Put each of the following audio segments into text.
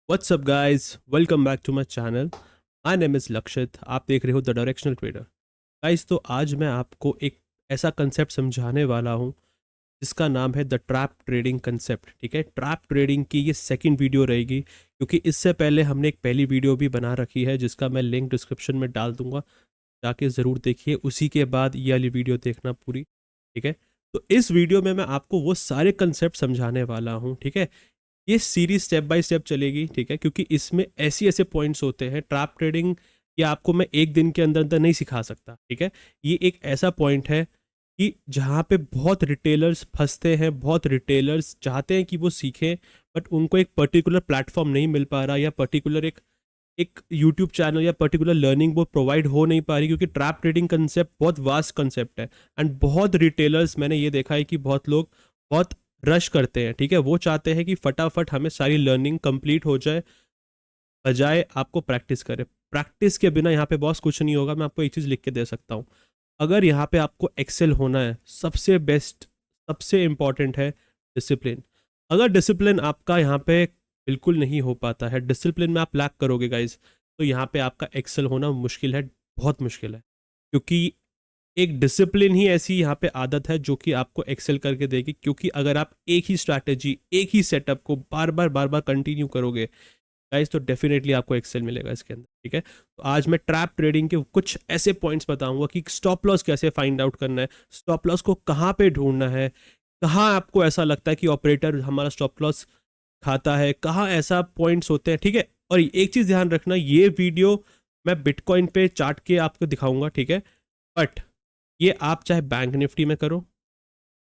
What's up guys, welcome back to my channel. My name is Lakshit. आप देख रहे हो द डायरेक्शनल ट्रेडर। गाइस, तो आज मैं आपको एक ऐसा कंसेप्ट समझाने वाला हूँ जिसका नाम है द ट्रैप ट्रेडिंग कंसेप्ट। ठीक है, ट्रैप ट्रेडिंग की ये सेकंड वीडियो रहेगी, क्योंकि इससे पहले हमने एक पहली वीडियो भी बना रखी है जिसका मैं लिंक डिस्क्रिप्शन में डाल दूंगा, जाके ज़रूर देखिए। उसी के बाद ये वाली वीडियो देखना पूरी। ठीक है, तो इस वीडियो में मैं आपको वो सारे कंसेप्ट समझाने वाला हूँ। ठीक है, ये सीरीज स्टेप बाय स्टेप चलेगी। ठीक है, क्योंकि इसमें ऐसी ऐसे पॉइंट्स होते हैं, ट्रैप ट्रेडिंग ये आपको मैं एक दिन के अंदर अंदर नहीं सिखा सकता। ठीक है, ये एक ऐसा पॉइंट है कि जहाँ पे बहुत रिटेलर्स फंसते हैं, बहुत रिटेलर्स चाहते हैं कि वो सीखें, बट उनको एक पर्टिकुलर प्लेटफॉर्म नहीं मिल पा रहा, या पर्टिकुलर एक एक यूट्यूब चैनल या पर्टिकुलर लर्निंग वो प्रोवाइड हो नहीं पा रही, क्योंकि ट्रैप ट्रेडिंग कंसेप्ट बहुत वास्ट कंसेप्ट है। एंड बहुत रिटेलर्स, मैंने ये देखा है कि बहुत लोग बहुत रश करते हैं। ठीक है, वो चाहते हैं कि फटाफट हमें सारी लर्निंग कंप्लीट हो जाए, बजाय आपको प्रैक्टिस करें। प्रैक्टिस के बिना यहाँ पे बॉस कुछ नहीं होगा। मैं आपको एक चीज़ लिख के दे सकता हूँ। अगर यहाँ पे आपको एक्सेल होना है, सबसे बेस्ट, सबसे इंपॉर्टेंट है डिसिप्लिन। अगर डिसिप्लिन आपका यहाँ पे बिल्कुल नहीं हो पाता है, डिसिप्लिन में आप लैक करोगे गाइज, तो यहाँ पे आपका एक्सेल होना मुश्किल है, बहुत मुश्किल है। क्योंकि एक डिसिप्लिन ही ऐसी यहाँ पे आदत है जो कि आपको एक्सेल करके देगी। क्योंकि अगर आप एक ही स्ट्रैटेजी, एक ही सेटअप को बार बार कंटिन्यू करोगे गाइस, तो डेफिनेटली आपको एक्सेल मिलेगा इसके अंदर। ठीक है, तो आज मैं ट्रैप ट्रेडिंग के कुछ ऐसे पॉइंट्स बताऊंगा कि स्टॉप लॉस कैसे फाइंड आउट करना है, स्टॉप लॉस को कहाँ पे ढूंढना है, कहाँ आपको ऐसा लगता है कि ऑपरेटर हमारा स्टॉप लॉस खाता है, कहाँ ऐसा पॉइंट्स होते हैं। ठीक है, और एक चीज़ ध्यान रखना, ये वीडियो मैं बिटकॉइन पे चार्ट के आपको दिखाऊंगा। ठीक है, बट ये आप चाहे बैंक निफ्टी में करो,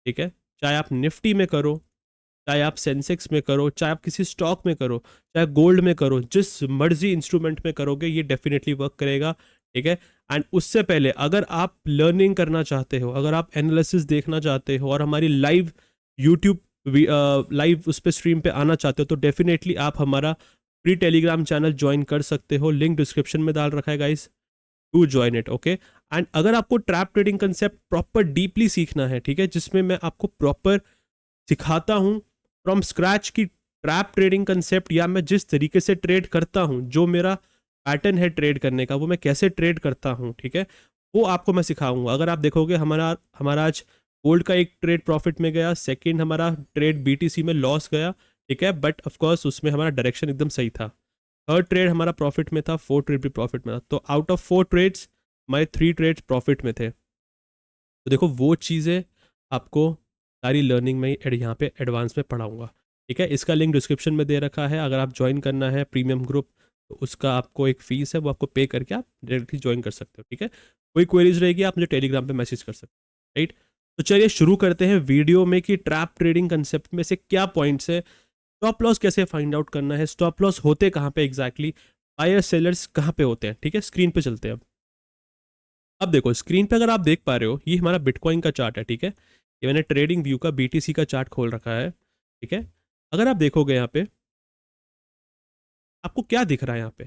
ठीक है, चाहे आप निफ्टी में करो, चाहे आप सेंसेक्स में करो, चाहे आप किसी स्टॉक में करो, चाहे गोल्ड में करो, जिस मर्जी इंस्ट्रूमेंट में करोगे ये डेफिनेटली वर्क करेगा। ठीक है, एंड उससे पहले अगर आप लर्निंग करना चाहते हो, अगर आप एनालिसिस देखना चाहते हो और हमारी लाइव यूट्यूब लाइव उस पर स्ट्रीम पे आना चाहते हो, तो डेफिनेटली आप हमारा फ्री टेलीग्राम चैनल ज्वाइन कर सकते हो। लिंक डिस्क्रिप्शन में डाल रखा है guys, to join it. Okay, and अगर आपको trap trading concept proper deeply सीखना है, ठीक है, जिसमें मैं आपको प्रॉपर सिखाता हूँ फ्रॉम स्क्रैच की ट्रैप ट्रेडिंग कंसेप्ट, या मैं जिस तरीके से ट्रेड करता हूँ, जो मेरा पैटर्न है ट्रेड करने का, वो मैं कैसे ट्रेड करता हूँ, ठीक है, वो आपको मैं सिखाऊंगा। अगर आप देखोगे हमारा हमारा आज गोल्ड का एक ट्रेड प्रॉफिट में गया, सेकंड हमारा ट्रेड बीटीसी में लॉस गया। ठीक है, बट ऑफ कोर्स उसमें हमारा डायरेक्शन एकदम सही था। थर्ड ट्रेड हमारा प्रॉफिट में था, फोर्थ ट्रेड भी प्रॉफिट में था। तो आउट ऑफ 4 ट्रेड्स हमारे 3 ट्रेड्स प्रॉफिट में थे। तो देखो, वो चीज़ें आपको सारी लर्निंग में यहाँ पे एडवांस में पढ़ाऊंगा। ठीक है, इसका लिंक डिस्क्रिप्शन में दे रखा है। अगर आप ज्वाइन करना है प्रीमियम ग्रुप, तो उसका आपको एक फ़ीस है, वो आपको पे करके आप डायरेक्टली ज्वाइन कर सकते हो। ठीक है, कोई क्वेरीज रहेगी आप मुझे टेलीग्राम पे मैसेज कर सकते हो। राइट, तो चलिए शुरू करते हैं वीडियो में कि ट्रैप ट्रेडिंग कंसेप्ट में से क्या पॉइंट्स है, स्टॉप लॉस कैसे फाइंड आउट करना है, स्टॉप लॉस होते कहाँ पे एग्जैक्टली, बायर सेलर्स कहाँ पे होते हैं। ठीक है, स्क्रीन पे चलते हैं। अब देखो स्क्रीन पे अगर आप देख पा रहे हो, ये हमारा बिटकॉइन का चार्ट है। ठीक है, ये मैंने ट्रेडिंग व्यू का बीटीसी का चार्ट खोल रखा है। ठीक है, अगर आप देखोगे यहाँ पे आपको क्या दिख रहा है यहाँ पे,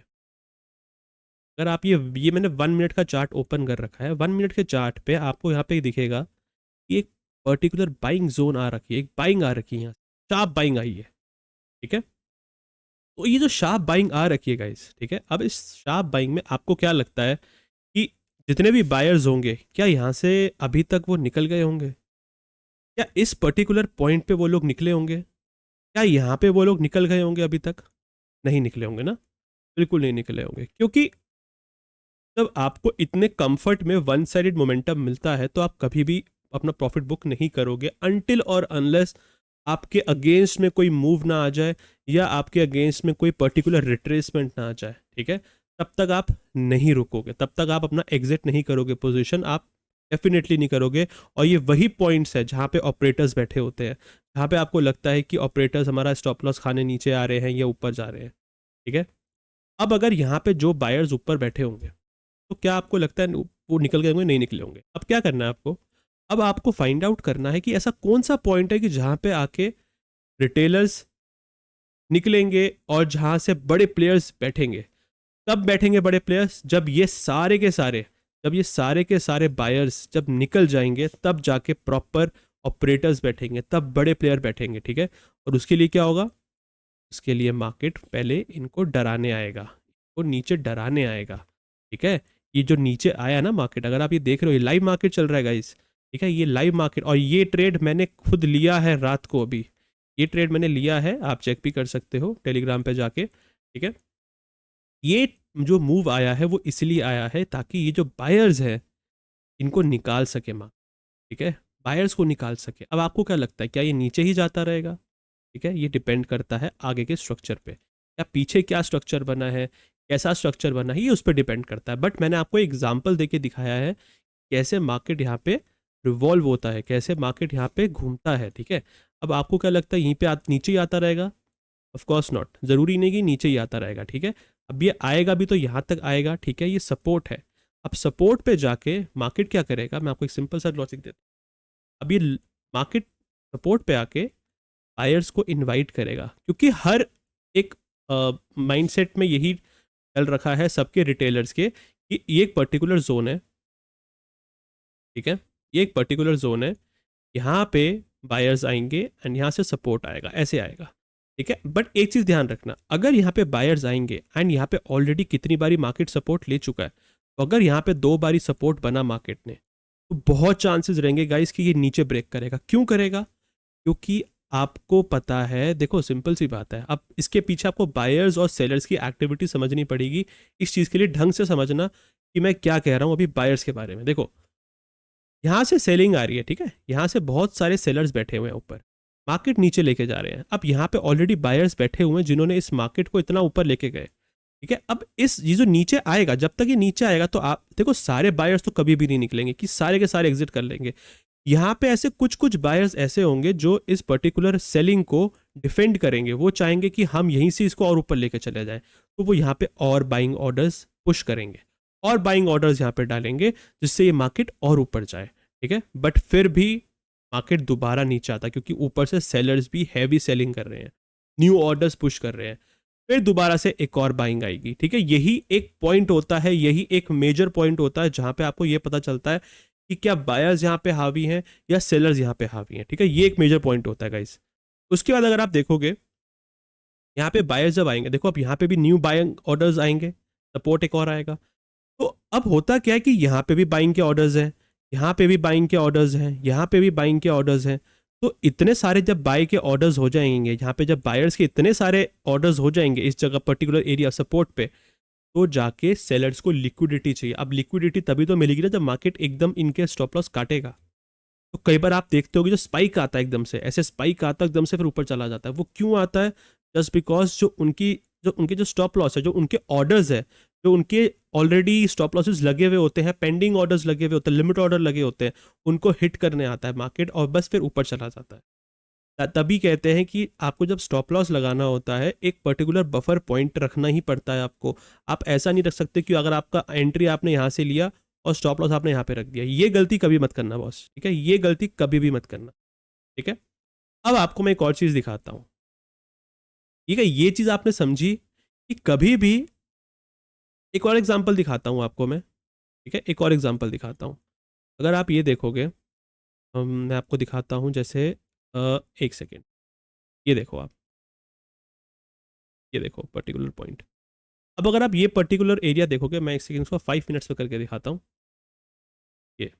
अगर आप ये मैंने 1 मिनट का चार्ट ओपन कर रखा है। 1 मिनट के चार्ट पे आपको यहाँ पे दिखेगा कि एक पर्टिकुलर बाइंग जोन आ रखी है, एक बाइंग आ रखी है, यहाँ शार्प बाइंग आई है। ठीक है, तो ये जो शार्प बाइंग आ रखी है गाइस, ठीक है, अब इस शार्प बाइंग में आपको क्या लगता है कि जितने भी बायर्स होंगे, क्या यहाँ से अभी तक वो निकल गए होंगे? क्या इस पर्टिकुलर पॉइंट पे वो लोग निकले होंगे? क्या यहाँ पे वो लोग निकल गए होंगे अभी तक? नहीं निकले होंगे ना, बिल्कुल नहीं निकले होंगे। क्योंकि जब आपको इतने कंफर्ट में वन साइडेड मोमेंटम मिलता है, तो आप कभी भी अपना प्रॉफिट बुक नहीं करोगे अनटिल और अनलेस आपके अगेंस्ट में कोई मूव ना आ जाए, या आपके अगेंस्ट में कोई पर्टिकुलर रिट्रेसमेंट ना आ जाए। ठीक है, तब तक आप नहीं रुकोगे, तब तक आप अपना एग्जिट नहीं करोगे, पोजीशन आप डेफिनेटली नहीं करोगे। और ये वही पॉइंट्स है जहाँ पे ऑपरेटर्स बैठे होते हैं, जहाँ पे आपको लगता है कि ऑपरेटर्स हमारा स्टॉप लॉस खाने नीचे आ रहे हैं या ऊपर जा रहे हैं। ठीक है, अब अगर यहाँ पे जो बायर्स ऊपर बैठे होंगे, तो क्या आपको लगता है वो निकल गए होंगे? नहीं निकले होंगे। अब क्या करना है आपको, अब आपको फाइंड आउट करना है कि ऐसा कौन सा पॉइंट है कि जहाँ पे आके रिटेलर्स निकलेंगे और जहाँ से बड़े प्लेयर्स बैठेंगे। कब बैठेंगे बड़े प्लेयर्स? जब ये सारे के सारे, जब ये सारे के सारे बायर्स जब निकल जाएंगे, तब जाके प्रॉपर ऑपरेटर्स बैठेंगे, तब बड़े प्लेयर बैठेंगे। ठीक है, और उसके लिए क्या होगा, उसके लिए मार्केट पहले इनको डराने आएगा, इनको नीचे डराने आएगा, ठीक है। ये जो नीचे आया ना मार्केट, अगर आप ये देख रहे हो, ये लाइव मार्केट चल रहा है गाइस, ठीक है, ये लाइव मार्केट, और ये ट्रेड मैंने खुद लिया है रात को, अभी ये ट्रेड मैंने लिया है, आप चेक भी कर सकते हो टेलीग्राम पे जाके, ठीक है। ये जो मूव आया है वो इसलिए आया है ताकि ये जो बायर्स है इनको निकाल सके मार्केट, ठीक है, बायर्स को निकाल सके। अब आपको क्या लगता है, क्या ये नीचे ही जाता रहेगा? ठीक है, ये डिपेंड करता है आगे के स्ट्रक्चर पे, या पीछे क्या स्ट्रक्चर बना है, कैसा स्ट्रक्चर बना है, ये उस पर डिपेंड करता है। बट मैंने आपको एग्जाम्पल देके दिखाया है कैसे मार्केट यहाँ पे रिवॉल्व होता है, कैसे मार्केट यहाँ पे घूमता है, ठीक है। अब आपको क्या लगता है यहीं पे नीचे ही आता रहेगा? ऑफ कोर्स नॉट, ज़रूरी नहीं कि नीचे ही आता रहेगा, ठीक है। अब ये आएगा भी तो यहाँ तक आएगा, ठीक है, ये सपोर्ट है। अब सपोर्ट पे जाके मार्केट क्या करेगा, मैं आपको एक सिंपल सा लॉजिक देता हूँ। अब ये मार्केट सपोर्ट पे आके बायर्स को इनवाइट करेगा, क्योंकि हर एक माइंडसेट में यही चल रखा है सबके रिटेलर्स के कि ये एक पर्टिकुलर जोन है, ठीक है, ये एक पर्टिकुलर जोन है, यहाँ पे बायर्स आएंगे एंड यहाँ से सपोर्ट आएगा, ऐसे आएगा, ठीक है। बट एक चीज़ ध्यान रखना, अगर यहाँ पे बायर्स आएंगे एंड यहाँ पे ऑलरेडी कितनी बारी मार्केट सपोर्ट ले चुका है, तो अगर यहाँ पे 2 बारी सपोर्ट बना मार्केट ने, तो बहुत चांसेस रहेंगे गाइस कि ये नीचे ब्रेक करेगा। क्यों करेगा? क्योंकि आपको पता है, देखो सिंपल सी बात है, अब इसके पीछे आपको बायर्स और सेलर्स की एक्टिविटी समझनी पड़ेगी। इस चीज़ के लिए ढंग से समझना कि मैं क्या कह रहा हूँ अभी बायर्स के बारे में। देखो, यहाँ से सेलिंग आ रही है, ठीक है, यहाँ से बहुत सारे सेलर्स बैठे हुए हैं ऊपर, मार्केट नीचे लेके जा रहे हैं। अब यहाँ पे ऑलरेडी बायर्स बैठे हुए हैं जिन्होंने इस मार्केट को इतना ऊपर लेके गए, ठीक है। अब ये जो नीचे आएगा, जब तक ये नीचे आएगा तो आप देखो सारे बायर्स तो कभी भी नहीं निकलेंगे कि सारे के सारे एग्जिट कर लेंगे। यहाँ पे ऐसे कुछ कुछ बायर्स ऐसे होंगे जो इस पर्टिकुलर सेलिंग को डिफेंड करेंगे, वो चाहेंगे कि हम यहीं से इसको और ऊपर लेके चले जाएं, तो वो यहाँ पे और बाइंग ऑर्डर्स पुश करेंगे और बाइंग ऑर्डर्स यहाँ पे डालेंगे जिससे ये मार्केट और ऊपर जाए, ठीक है। बट फिर भी मार्केट दोबारा नीचे आता क्योंकि ऊपर से सेलर्स भी हैवी सेलिंग कर रहे हैं, न्यू ऑर्डर्स पुश कर रहे हैं, फिर दोबारा से एक और बाइंग आएगी, ठीक है। यही एक पॉइंट होता है, यही एक मेजर पॉइंट होता है जहां पे आपको ये पता चलता है कि क्या बायर्स यहाँ पे हावी हैं या सेलर्स यहाँ पे हावी हैं, ठीक है। ये एक मेजर पॉइंट होता है गाइस। उसके बाद अगर आप देखोगे यहाँ पे बायर्स जब आएंगे, देखो अब यहाँ पे भी न्यू बाइंग ऑर्डर्स आएंगे, सपोर्ट एक और आएगा, तो अब होता क्या है कि यहाँ पे भी बाइंग के ऑर्डर्स हैं, यहाँ पे भी बाइंग के ऑर्डर्स हैं, यहाँ पे भी बाइंग के ऑर्डर्स हैं। तो इतने सारे जब बाय के ऑर्डर्स हो जाएंगे, यहाँ पे जब बायर्स के इतने सारे ऑर्डर्स हो जाएंगे इस जगह पर्टिकुलर एरिया सपोर्ट पे, तो जाके सेलर्स को लिक्विडिटी चाहिए। अब लिक्विडिटी तभी तो मिलेगी ना जब मार्केट एकदम इनके स्टॉप लॉस काटेगा। तो कई बार आप देखते हो जो स्पाइक आता है एकदम से, ऐसे स्पाइक आता है एकदम से फिर ऊपर चला जाता है, वो क्यों आता है? जस्ट बिकॉज जो उनके जो स्टॉप लॉस है, जो उनके ऑर्डर्स है, जो उनके ऑलरेडी स्टॉप लॉसेस लगे हुए होते हैं, पेंडिंग ऑर्डर्स लगे हुए होते हैं, लिमिट ऑर्डर लगे होते हैं, उनको हिट करने आता है मार्केट और बस फिर ऊपर चला जाता है। तभी कहते हैं कि आपको जब स्टॉप लॉस लगाना होता है एक पर्टिकुलर बफर पॉइंट रखना ही पड़ता है आपको। आप ऐसा नहीं रख सकते कि अगर आपका एंट्री आपने यहाँ से लिया और स्टॉप लॉस आपने यहाँ पे रख दिया, ये गलती कभी मत करना बॉस, ठीक है, ये गलती कभी भी मत करना, ठीक है। अब आपको मैं एक और चीज़ दिखाता हूँ, ठीक है, ये चीज़ आपने समझी कि कभी भी, एक और एग्जाम्पल दिखाता हूँ आपको मैं, ठीक है, एक और एग्जाम्पल दिखाता हूँ। अगर आप ये देखोगे, मैं आपको दिखाता हूँ जैसे एक सेकेंड, ये देखो आप, ये देखो पर्टिकुलर पॉइंट। अब अगर आप ये पर्टिकुलर एरिया देखोगे, मैं एक सेकेंड इसको 5 मिनट्स में करके दिखाता हूँ। ये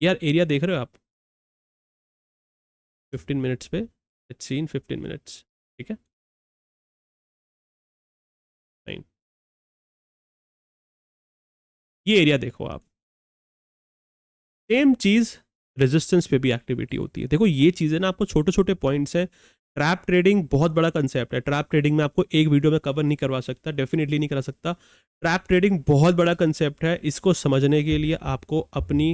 यार एरिया देख रहे हो आप, 15 मिनट्स पे, इट्स सीन 15 मिनट्स, ठीक है, फाइन। ये एरिया देखो आप, सेम चीज़ रेजिस्टेंस पे भी एक्टिविटी होती है। देखो ये चीज़ें ना आपको छोटे छोटे पॉइंट्स हैं। ट्रैप ट्रेडिंग बहुत बड़ा कंसेप्ट है, ट्रैप ट्रेडिंग में आपको एक वीडियो में कवर नहीं करवा सकता, डेफिनेटली नहीं करा सकता। ट्रैप ट्रेडिंग बहुत बड़ा कंसेप्ट है, इसको समझने के लिए आपको अपनी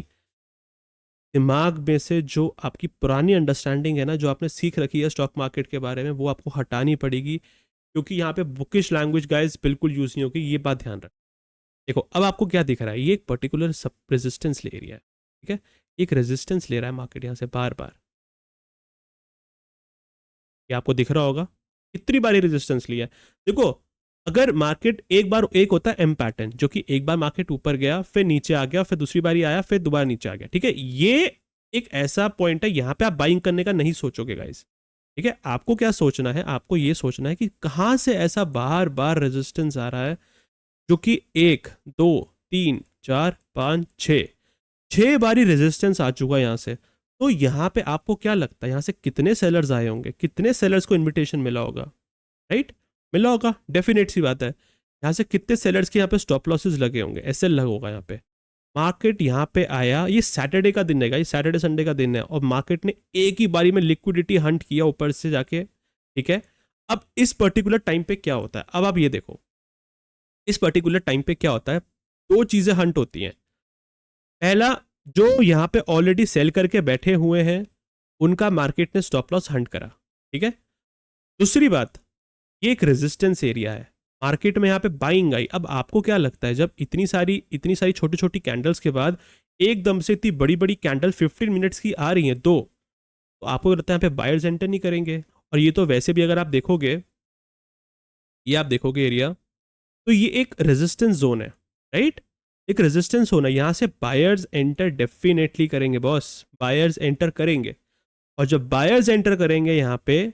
दिमाग में से जो आपकी पुरानी अंडरस्टैंडिंग है ना, जो आपने सीख रखी है स्टॉक मार्केट के बारे में, वो आपको हटानी पड़ेगी, क्योंकि यहाँ पे बुकिश लैंग्वेज गाइस बिल्कुल यूज़ नहीं होगी, ये बात ध्यान रख। देखो अब आपको क्या दिख रहा है, ये एक पर्टिकुलर सब रेजिस्टेंस ले एरिया है, ठीक है, एक रेजिस्टेंस ले रहा है मार्केट यहाँ से बार बार, ये आपको दिख रहा होगा कितनी बारी रेजिस्टेंस लिया है। देखो अगर मार्केट एक बार, एक होता है एम पैटर्न, जो कि एक बार मार्केट ऊपर गया फिर नीचे आ गया, फिर दूसरी बारी आया फिर दोबारा नीचे आ गया, ठीक है, ये एक ऐसा पॉइंट है यहाँ पे आप बाइंग करने का नहीं सोचोगे गाइस, ठीक है, आपको क्या सोचना है, आपको ये सोचना है कि कहाँ से ऐसा बार बार रेजिस्टेंस आ रहा है जो कि 1 2 3 4 5 6 बारी रेजिस्टेंस आ चुका है यहाँ से। तो यहाँ पे आपको क्या लगता है यहाँ से कितने सेलर्स आए होंगे, कितने सेलर्स को इनविटेशन मिला होगा, राइट? मिला होगा, डेफिनेट सी बात है। यहाँ से कितने सेलर्स के यहाँ पे स्टॉप लॉसेस लगे होंगे, एसएल लगा होगा यहाँ पे। मार्केट यहाँ पे आया, ये सैटरडे का दिन है, ये सैटरडे संडे का दिन है, और मार्केट ने एक ही बारी में लिक्विडिटी हंट किया ऊपर से जाके, ठीक है। अब इस पर्टिकुलर टाइम पे क्या होता है, अब आप ये देखो, इस पर्टिकुलर टाइम पे क्या होता है, दो चीजें हंट होती हैं। पहला, जो यहाँ पे ऑलरेडी सेल करके बैठे हुए हैं उनका मार्केट ने स्टॉप लॉस हंट करा, ठीक है। दूसरी बात, ये एक रेजिस्टेंस एरिया है, मार्केट में यहाँ पे बाइंग आई। अब आपको क्या लगता है, जब इतनी सारी छोटी छोटी कैंडल्स के बाद एकदम से इतनी बड़ी बड़ी कैंडल 15 मिनट्स की आ रही हैं दो, तो आपको लगता है यहाँ पे बायर्स एंटर नहीं करेंगे? और ये तो वैसे भी अगर आप देखोगे, ये आप देखोगे एरिया, तो ये एक रेजिस्टेंस जोन है, राइट? एक रेजिस्टेंस जोन है, यहाँ से बायर्स एंटर डेफिनेटली करेंगे बॉस, बायर्स एंटर करेंगे। और जब बायर्स एंटर करेंगे यहाँ पे,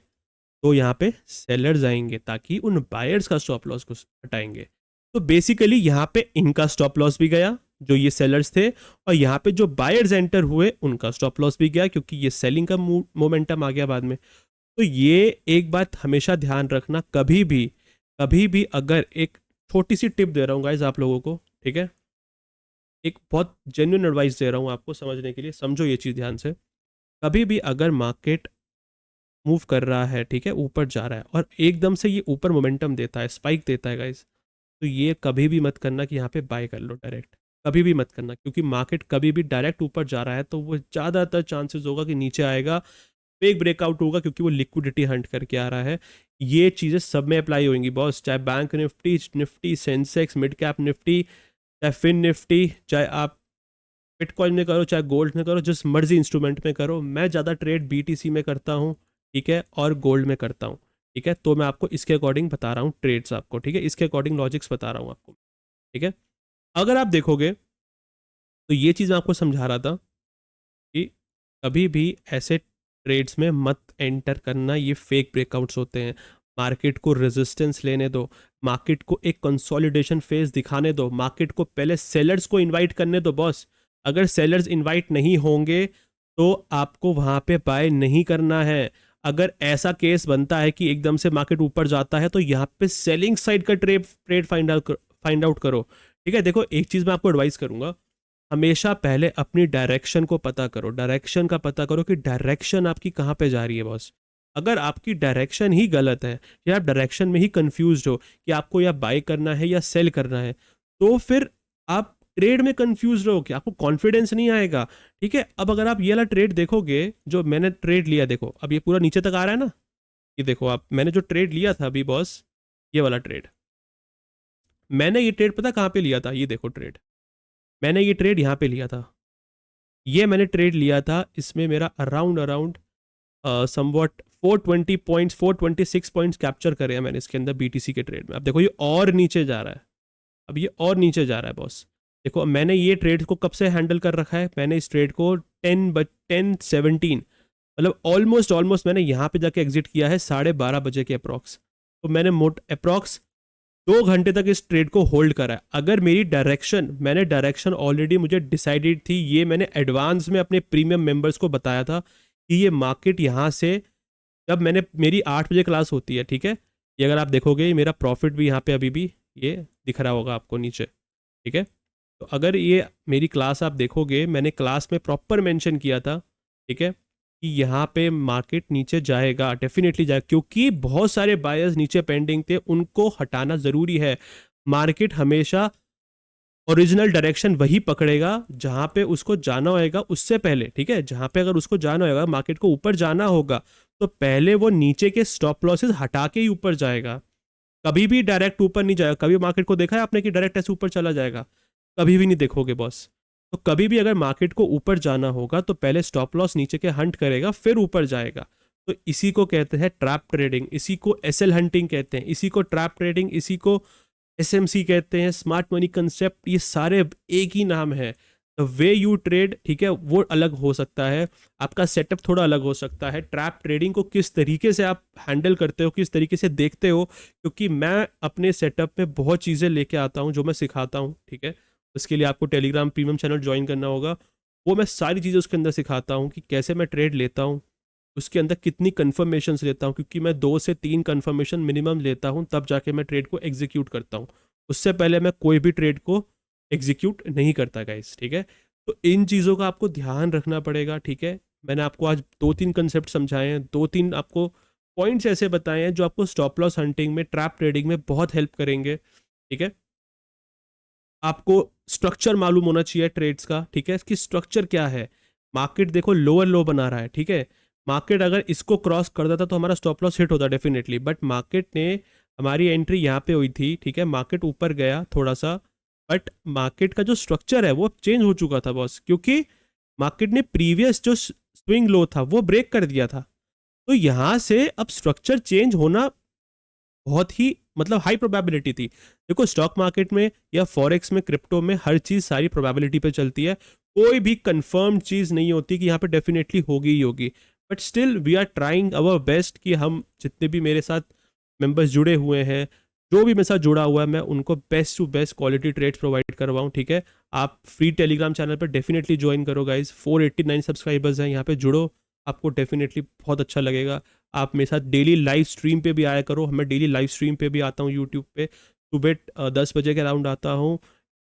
तो यहाँ पे सेलर्स आएंगे ताकि उन बायर्स का स्टॉप लॉस को हटाएंगे। तो बेसिकली यहाँ पे इनका स्टॉप लॉस भी गया, जो ये सेलर्स थे, और यहाँ पे जो बायर्स एंटर हुए उनका स्टॉप लॉस भी गया, क्योंकि ये सेलिंग का मोमेंटम आ गया बाद में। तो ये एक बात हमेशा ध्यान रखना, कभी भी अगर एक छोटी सी टिप दे रहा हूँ गाइज आप लोगों को, ठीक है, एक बहुत जेन्युइन एडवाइस दे रहा हूँ आपको समझने के लिए, समझो ये चीज़ ध्यान से। कभी भी अगर मार्केट मूव कर रहा है, ठीक है, ऊपर जा रहा है, और एकदम से ये ऊपर मोमेंटम देता है, स्पाइक देता है गाइज, तो ये कभी भी मत करना कि यहाँ पे बाय कर लो डायरेक्ट, कभी भी मत करना। क्योंकि मार्केट कभी भी डायरेक्ट ऊपर जा रहा है तो वो ज़्यादातर चांसेस होगा कि नीचे आएगा, फेक ब्रेकआउट होगा, क्योंकि वो लिक्विडिटी हंट करके आ रहा है। ये चीज़ें सब में अप्लाई होंगी बॉस, चाहे bank Nifty Sensex, mid cap Nifty, चाहे फिन निफ्टी, चाहे आप बिटकॉइन में करो, चाहे गोल्ड में करो, जिस मर्जी इंस्ट्रूमेंट में करो। मैं ज़्यादा ट्रेड बीटीसी में करता हूँ, ठीक है, और गोल्ड में करता हूँ, ठीक है। तो मैं आपको इसके अकॉर्डिंग बता रहा हूँ ट्रेड्स आपको, ठीक है, इसके अकॉर्डिंग लॉजिक्स बता रहा हूँ आपको, ठीक है। अगर आप देखोगे तो ये चीज़ मैं आपको समझा रहा था कि कभी भी ऐसे ट्रेड्स में मत एंटर करना, ये फेक ब्रेकआउट्स होते हैं। मार्केट को रेजिस्टेंस लेने दो, मार्केट को एक कंसोलिडेशन फेज दिखाने दो, मार्केट को पहले सेलर्स को इनवाइट करने दो बॉस। अगर सेलर्स इनवाइट नहीं होंगे तो आपको वहां पे बाय नहीं करना है। अगर ऐसा केस बनता है कि एकदम से मार्केट ऊपर जाता है तो यहाँ पे सेलिंग साइड का ट्रेड फाइंड आउट करो, ठीक है। देखो, एक चीज मैं आपको एडवाइस करूंगा, हमेशा पहले अपनी डायरेक्शन को पता करो, डायरेक्शन का पता करो कि डायरेक्शन आपकी कहाँ पे जा रही है बॉस। अगर आपकी डायरेक्शन ही गलत है, या आप डायरेक्शन में ही कंफ्यूज हो कि आपको या बाय करना है या सेल करना है, तो फिर आप ट्रेड में कंफ्यूज रहोगे, आपको कॉन्फिडेंस नहीं आएगा, ठीक है। अब अगर आप ये वाला ट्रेड देखोगे, जो मैंने ट्रेड लिया, देखो अब ये पूरा नीचे तक आ रहा है ना, ये देखो आप, मैंने जो ट्रेड लिया था अभी बॉस, ये वाला ट्रेड, मैंने ये ट्रेड पता कहाँ पे लिया था, ये देखो ट्रेड, मैंने ये ट्रेड यहाँ पे लिया था, ये मैंने ट्रेड लिया था, इसमें मेरा around around somewhat 420 points, 426 points capture करे हैं मैंने इसके अंदर बीटीसी के ट्रेड में। अब देखो ये और नीचे जा रहा है, अब ये और नीचे जा रहा है बॉस। देखो मैंने ये ट्रेड को कब से हैंडल कर रखा है, मैंने इस ट्रेड को 10:17, मतलब ऑलमोस्ट मैंने यहाँ पे जाके एग्जिट किया है 12:30 के अप्रॉक्स। तो मैंने अप्रॉक्स 2 घंटे तक इस ट्रेड को होल्ड करा है। अगर मेरी मैंने डायरेक्शन ऑलरेडी मुझे डिसाइडेड थी, ये मैंने एडवांस में अपने प्रीमियम मेंबर्स को बताया था कि ये मार्केट यहाँ से, जब मैंने, मेरी 8 बजे क्लास होती है, ठीक है, ये अगर आप देखोगे मेरा प्रॉफिट भी यहाँ पे अभी भी ये दिख रहा होगा आपको नीचे, ठीक है। तो अगर ये मेरी क्लास आप देखोगे, मैंने क्लास में प्रॉपर मेंशन किया था, ठीक है, कि यहाँ पे मार्केट नीचे जाएगा, डेफिनेटली जाएगा, क्योंकि बहुत सारे बायर्स नीचे पेंडिंग थे, उनको हटाना ज़रूरी है। मार्केट हमेशा ओरिजिनल डायरेक्शन वही पकड़ेगा जहाँ पे उसको जाना होगा उससे पहले, ठीक है। जहाँ पे अगर उसको जाना होगा, मार्केट को ऊपर जाना होगा, तो पहले वो नीचे के स्टॉप लॉसेस हटा के ही ऊपर जाएगा, कभी भी डायरेक्ट ऊपर नहीं जाएगा। कभी मार्केट को देखा है आपने कि डायरेक्ट ऐसे ऊपर चला जाएगा? कभी भी नहीं देखोगे बॉस। तो कभी भी अगर मार्केट को ऊपर जाना होगा तो पहले स्टॉप लॉस नीचे के हंट करेगा, फिर ऊपर जाएगा। तो इसी को कहते हैं ट्रैप ट्रेडिंग, इसी को एसएल हंटिंग कहते हैं, इसी को ट्रैप ट्रेडिंग, इसी को एसएमसी कहते हैं, स्मार्ट मनी कंसेप्ट, ये सारे एक ही नाम है। द वे यू ट्रेड, ठीक है, वो अलग हो सकता है, आपका सेटअप थोड़ा अलग हो सकता है, ट्रैप ट्रेडिंग को किस तरीके से आप हैंडल करते हो, किस तरीके से देखते हो, क्योंकि मैं अपने सेटअप में बहुत चीज़ें लेके आता हूँ जो मैं सिखाता हूँ, ठीक है। उसके लिए आपको टेलीग्राम प्रीमियम चैनल ज्वाइन करना होगा, वो मैं सारी चीज़ें उसके अंदर सिखाता हूँ कि कैसे मैं ट्रेड लेता हूँ, उसके अंदर कितनी कन्फर्मेशन लेता हूँ, क्योंकि मैं 2 से 3 कन्फर्मेशन मिनिमम लेता हूँ, तब जाके मैं ट्रेड को एग्जीक्यूट करता हूँ। उससे पहले मैं कोई भी ट्रेड को एग्जीक्यूट नहीं करता गाइस, ठीक है। तो इन चीज़ों का आपको ध्यान रखना पड़ेगा, ठीक है। मैंने आपको आज 2-3 कंसेप्ट समझाए हैं, 2-3 आपको पॉइंट्स ऐसे बताए हैं जो आपको स्टॉप लॉस हंटिंग में, ट्रैप ट्रेडिंग में बहुत हेल्प करेंगे, ठीक है। आपको स्ट्रक्चर मालूम होना चाहिए ट्रेड्स का, ठीक है, इसकी स्ट्रक्चर क्या है। मार्केट देखो लोअर लो बना रहा है, ठीक है, मार्केट अगर इसको क्रॉस कर देता तो हमारा स्टॉप लॉस हिट होता डेफिनेटली, बट मार्केट ने, हमारी एंट्री यहाँ पे हुई थी, ठीक है, मार्केट ऊपर गया थोड़ा सा, बट मार्केट का जो स्ट्रक्चर है वो चेंज हो चुका था बॉस, क्योंकि मार्केट ने प्रीवियस जो स्विंग लो था वो ब्रेक कर दिया था। तो यहाँ से अब स्ट्रक्चर चेंज होना बहुत ही मतलब हाई प्रोबेबिलिटी थी। देखो स्टॉक मार्केट में या फॉरेक्स में, क्रिप्टो में, हर चीज़ सारी प्रोबेबिलिटी पे चलती है, कोई भी कंफर्म चीज़ नहीं होती कि यहाँ पे डेफिनेटली होगी ही होगी, but still we are trying our best कि हम जितने भी मेरे साथ मेंबर्स जुड़े हुए हैं, जो भी मेरे साथ जुड़ा हुआ है, मैं उनको best to best quality trades provide करवाऊँ, ठीक है। आप फ्री टेलीग्राम चैनल पर डेफिनेटली ज्वाइन करो गाइज, 489 सब्सक्राइबर्स हैं यहाँ पे, जुड़ो, आपको डेफिनेटली बहुत अच्छा लगेगा। आप मेरे साथ डेली लाइव स्ट्रीम पे भी आया करो, मैं डेली लाइव स्ट्रीम पे भी आता हूँ यूट्यूब पे, सुबह 10 बजे के अराउंड आता हूँ,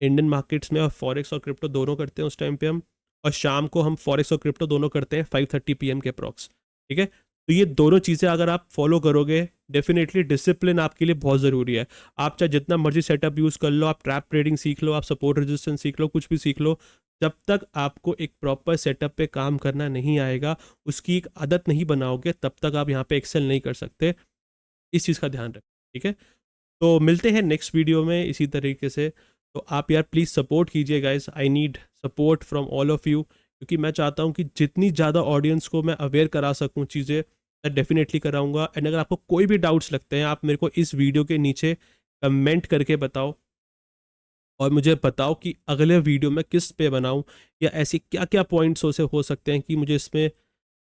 इंडियन मार्केट्स में, और फॉरेक्स और क्रिप्टो दोनों करते हैं उस टाइम पे हम, और शाम को हम फॉरेक्स और क्रिप्टो दोनों करते हैं 5:30 PM के अप्रॉक्स, ठीक है। तो ये दोनों चीज़ें अगर आप फॉलो करोगे, डेफिनेटली डिसिप्लिन आपके लिए बहुत ज़रूरी है। आप चाहे जितना मर्जी सेटअप यूज़ कर लो, आप ट्रैप ट्रेडिंग सीख लो, आप सपोर्ट रेजिस्टेंस सीख लो, कुछ भी सीख लो, जब तक आपको एक प्रॉपर सेटअप पे काम करना नहीं आएगा, उसकी एक आदत नहीं बनाओगे, तब तक आप यहाँ पे एक्सेल नहीं कर सकते। इस चीज़ का ध्यान रखें, ठीक है। तो मिलते हैं नेक्स्ट वीडियो में इसी तरीके से। तो आप यार प्लीज़ सपोर्ट कीजिए guys, I need support from all of you, क्योंकि मैं चाहता हूँ कि जितनी ज़्यादा ऑडियंस को मैं अवेयर करा सकूँ चीज़ें, मैं डेफिनेटली कराऊंगा। एंड अगर आपको कोई भी डाउट्स लगते हैं, आप मेरे को इस वीडियो के नीचे कमेंट करके बताओ, और मुझे बताओ कि अगले वीडियो में किस पे बनाऊं, या ऐसे क्या क्या पॉइंट्स हो सकते हैं कि मुझे इसमें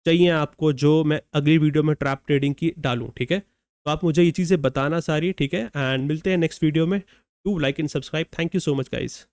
चाहिए आपको, जो मैं अगली वीडियो में ट्रैप ट्रेडिंग की डालूं, ठीक है। तो आप मुझे ये चीज़ें बताना सारी, ठीक है, एंड मिलते हैं नेक्स्ट वीडियो में। Do like and subscribe, thank you so much guys.